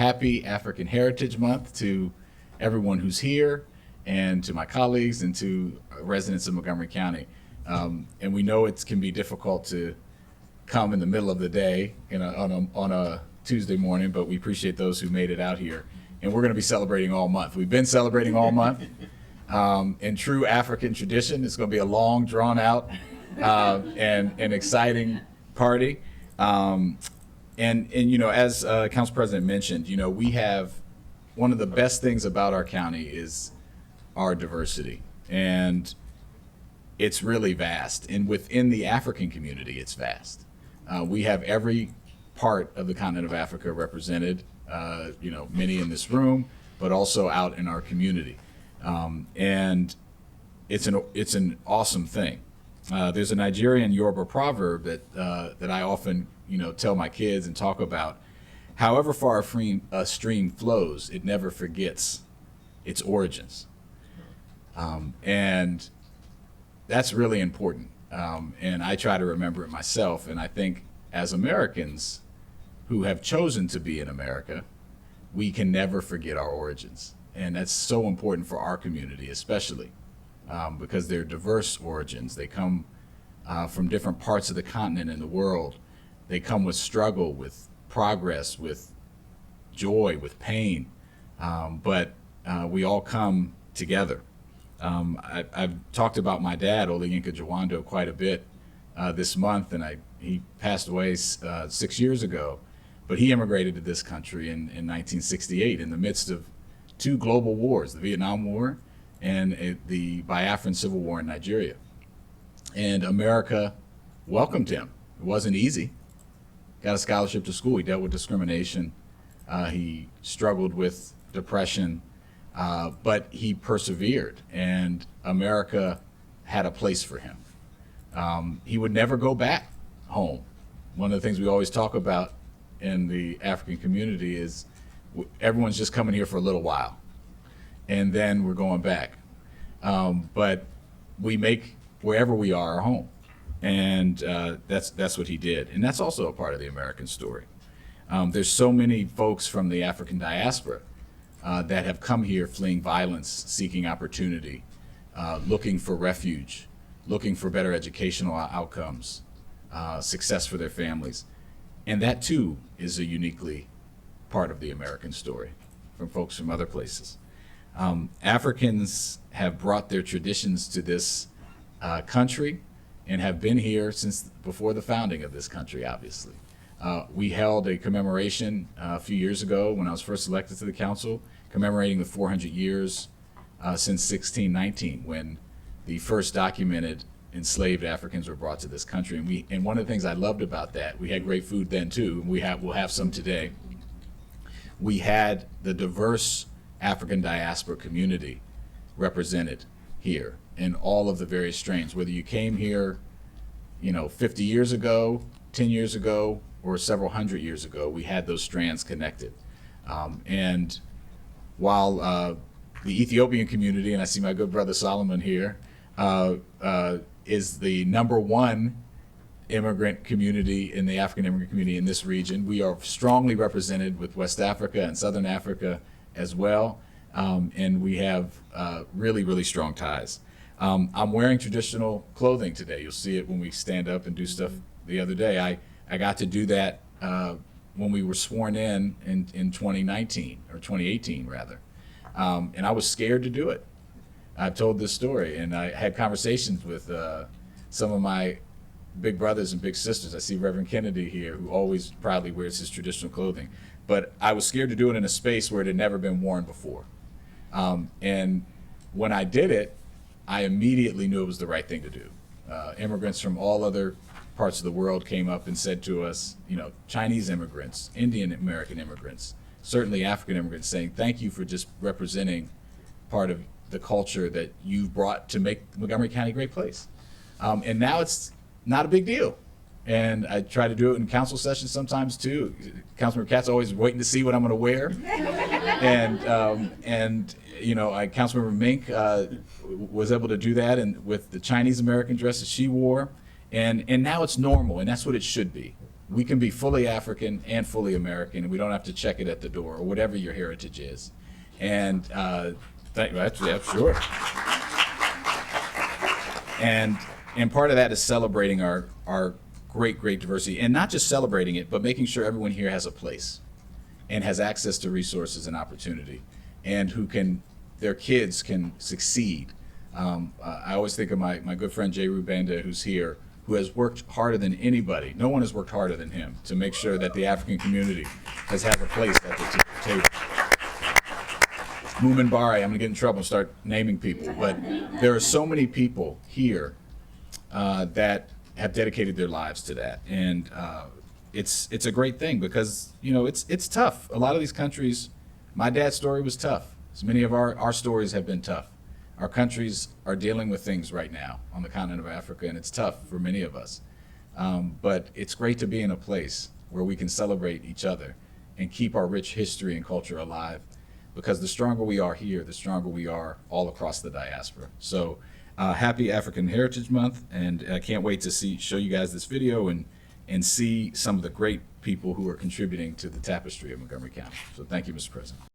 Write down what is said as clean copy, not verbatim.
happy African Heritage Month to everyone who's here and to my colleagues and to residents of Montgomery County. And we know it can be difficult to come in the middle of the day on a Tuesday morning, but we appreciate those who made it out here. And we're going to be celebrating all month. We've been celebrating all month. In true African tradition, it's going to be a long, drawn out and an exciting party. And as Council President mentioned, we have one of the best things about our county is our diversity, and it's really vast. And within the African community, it's vast. We have every part of the continent of Africa represented, many in this room, but also out in our community. And it's an awesome thing. There's a Nigerian Yoruba proverb that I often tell my kids and talk about. However far a stream flows, it never forgets its origins. And that's really important. And I try to remember it myself. And I think as Americans who have chosen to be in America, we can never forget our origins. And that's so important for our community, especially because they're diverse origins. They come from different parts of the continent and the world. They come with struggle, with progress, with joy, with pain. But we all come together. I've talked about my dad, Olayinka Jawando, quite a bit this month, and he passed away 6 years ago. But he immigrated to this country in 1968 in the midst of two global wars, the Vietnam War and the Biafran Civil War in Nigeria. And America welcomed him. It wasn't easy. Got a scholarship to school. He dealt with discrimination. He struggled with depression, but he persevered, and America had a place for him. He would never go back home. One of the things we always talk about in the African community is everyone's just coming here for a little while, and then we're going back. But we make wherever we are our home, and that's what he did. And that's also a part of the American story. There's so many folks from the African diaspora that have come here fleeing violence, seeking opportunity, looking for refuge, looking for better educational outcomes, success for their families. And that too is a uniquely part of the American story from folks from other places. Africans have brought their traditions to this country and have been here since before the founding of this country, obviously. We held a commemoration a few years ago when I was first elected to the council, commemorating the 400 years since 1619, when the first documented enslaved Africans were brought to this country. And one of the things I loved about that, we had great food then too, and we'll have some today. We had the diverse African diaspora community represented here in all of the various strains, whether you came here 50 years ago, 10 years ago, or several hundred years ago. We had those strands connected. And while the Ethiopian community, and I see my good brother Solomon here, is the #1 immigrant community in the African immigrant community in this region. We are strongly represented with West Africa and Southern Africa as well. And we have really, really strong ties. I'm wearing traditional clothing today. You'll see it when we stand up and do stuff the other day. I got to do that when we were sworn in 2019, or 2018 rather. And I was scared to do it. I've told this story, and I had conversations with some of my big brothers and big sisters. I see Reverend Kennedy here, who always proudly wears his traditional clothing. But I was scared to do it in a space where it had never been worn before. And when I did it, I immediately knew it was the right thing to do. Immigrants from all other parts of the world came up and said to us, Chinese immigrants, Indian American immigrants, certainly African immigrants, saying, thank you for just representing part of the culture that you've brought to make Montgomery County a great place. And now it's not a big deal. And I try to do it in council sessions sometimes too. Councilmember Katz always waiting to see what I'm going to wear. And Councilmember Mink was able to do that, and with the Chinese American dresses she wore. And now it's normal, and that's what it should be. we can be fully African and fully American, and we don't have to check it at the door or whatever your heritage is. And sure. And part of that is celebrating our great diversity, and not just celebrating it, but making sure everyone here has a place and has access to resources and opportunity, and their kids can succeed. I always think of my good friend Jay Rubanda, who's here, who has worked harder than anybody. No one has worked harder than him to make sure that the African community has had a place at the table. Moomin Bari, I'm gonna get in trouble and start naming people, but there are so many people here that have dedicated their lives to that, and it's a great thing because it's tough. A lot of these countries, my dad's story was tough. So many of our stories have been tough. Our countries are dealing with things right now on the continent of Africa, and it's tough for many of us. But it's great to be in a place where we can celebrate each other and keep our rich history and culture alive, because the stronger we are here, the stronger we are all across the diaspora. So happy African Heritage Month, and I can't wait to show you guys this video and see some of the great people who are contributing to the tapestry of Montgomery County. So thank you, Mr. President.